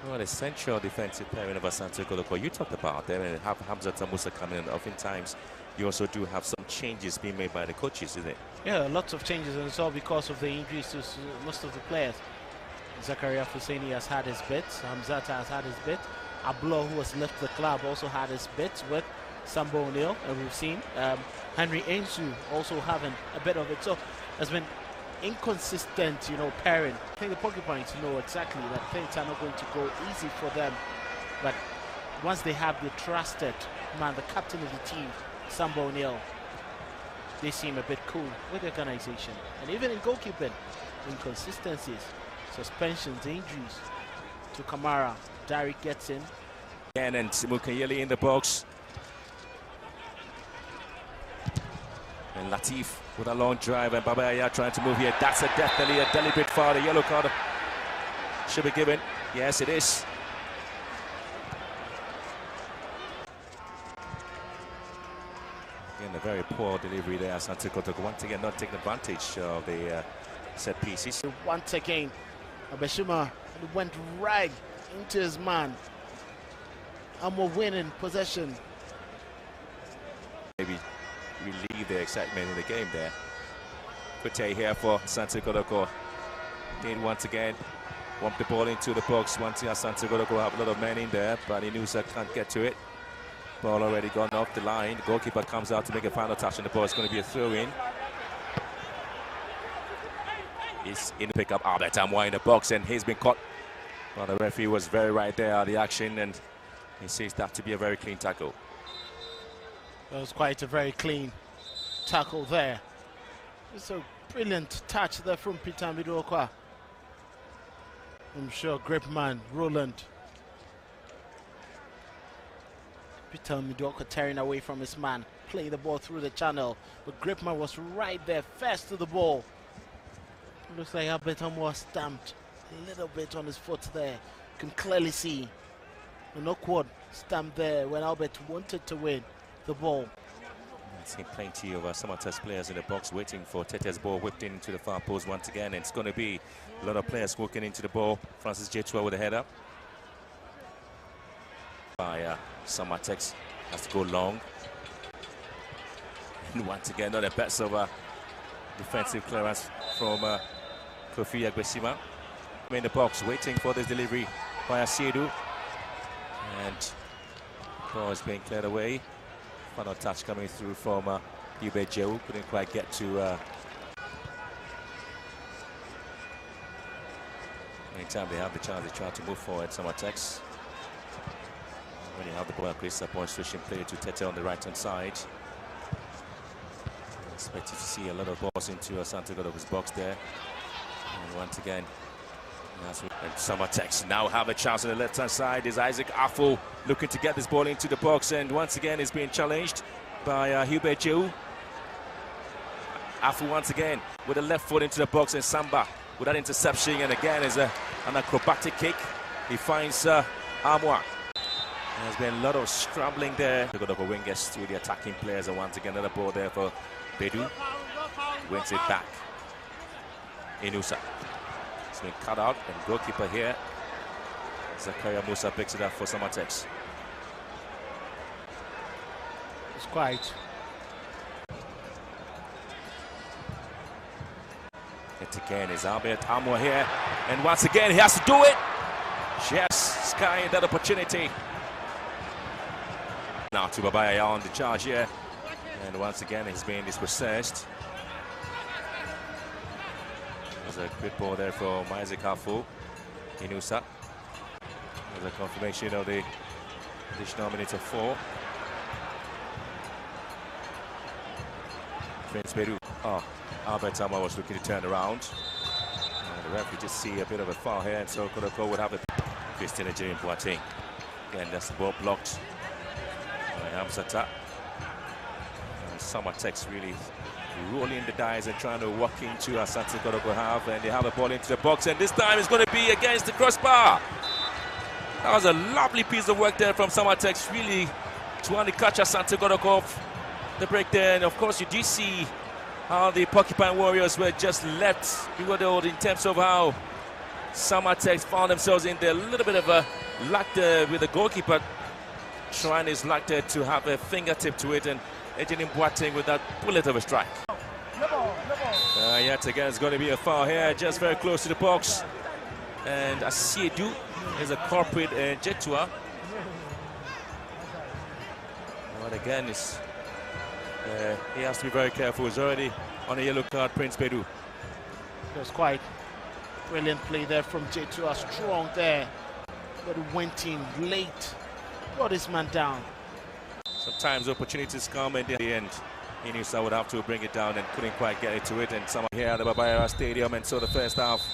Well, the central defensive pairing of Asante Kotoko, you talked about them, and have Hamza Musa coming in. Oftentimes, you also do have some changes being made by the coaches, isn't it? Yeah, lots of changes, and it's all because of the injuries to most of the players. Zakaria Fuseni has had his bit, Hamzata has had his bit, Ablo, who has left the club, also had his bit with Sambo O'Neill, and we've seen Henry Ensu also having a bit of it. So there's been inconsistent, pairing. I think the Porcupines know exactly that things are not going to go easy for them. But once they have the trusted man, the captain of the team, Sambo O'Neill, they seem a bit cool with the organization. And even in goalkeeping, inconsistencies, suspensions, injuries to Kamara. Derek gets in. And Mukayeli in the box. And Latif with a long drive, and Babaya trying to move here. That's definitely a deliberate foul. The yellow card should be given. Yes, it is. Again, a very poor delivery there. Asante Kotoko once again not taking advantage of the set pieces. Once again, Abeshuma went right into his man. And we're winning possession. Maybe relieve the excitement in the game there. Kute here for Asante Kotoko. Did once again bump the ball into the box. Once again, Asante Kotoko have a lot of men in there, but Inusa can't get to it. Ball already gone off the line. The goalkeeper comes out to make a final touch on the ball. It's going to be a throw-in. He's in the pickup. Albert Amwa in the box, and he's been caught. Well, the referee was very right there at the action, and he says that to be a very clean tackle. That was quite a very clean tackle there. It's a brilliant touch there from Peter Midokwa. I'm sure great man, Roland. Peter Midokwa tearing away from his man, playing the ball through the channel. But Gripman was right there, first to the ball. Looks like Albert was stamped a little bit on his foot there. You can clearly see an awkward stamp there when Albert wanted to win the ball. I've seen plenty of Samatex players in the box waiting for Tete's ball whipped into the far post once again. And it's going to be a lot of players walking into the ball. Francis Jetua with a header. By Samatex has to go long. And once again, not the best of defensive clearance from Kofi Agbesima. In the box, waiting for this delivery by Asiedu. And ball is being cleared away. Final touch coming through from Hubert Jehu. Couldn't quite get to. Anytime they have the chance, they try to move forward. Samatex. When you have the ball, Chris point switching player to Tete on the right-hand side. Expected to see a lot of balls into Asante Kotoko's box there. And once again, and Samatex now have a chance on the left-hand side. Is Isaac Afo looking to get this ball into the box, and once again is being challenged by Hubert Jehu. Afo once again with a left foot into the box, and Samba with that interception, and again is an acrobatic kick. He finds Amwa. There's been a lot of scrambling there. The Kotoko wing gets to the attacking players, and once again another ball there for Bedu. Wins it back. Inusa. It's been cut out, and goalkeeper here. Zakaria Musa picks it up for Samatex. It's quite. It again is Albert Amwa here, and once again he has to do it. Yes, Sky that opportunity. Now to Babaya on the charge here, and once again he's being dispossessed. There's a good ball there from Isaac Afo. Inusa. There's a confirmation of the additional minute of 4. Prince Bedu. Oh, Albert Amwa was looking to turn around. And the referee just see a bit of a foul here, and so Kotoko would have it. Christian Ejirin Boateng. Again, that's the ball blocked by Hamzata. Samatex really rolling the dice and trying to walk into Asante Kotoko half, and they have the ball into the box, and this time it's going to be against the crossbar. That was a lovely piece of work there from Samatex, really trying to catch Asante Kotoko off the break there. And of course you do see how the Porcupine Warriors were just left bewildered in terms of how Samatex found themselves in there. A little bit of a luck there with the goalkeeper trying his luck there to have a fingertip to it, and Ejinin Boateng with that bullet of a strike. Yet again, it's going to be a foul here, just very close to the box. And Asiedu is a culprit, Jetua. But again, he has to be very careful. He's already on a yellow card, Prince Bedu. It was quite brilliant play there from Jetua, strong there, but went in late, brought his man down. Sometimes opportunities come, and in the end, he knew so would have to bring it down and couldn't quite get it to it. And some here at the Babayara Stadium, and so the first half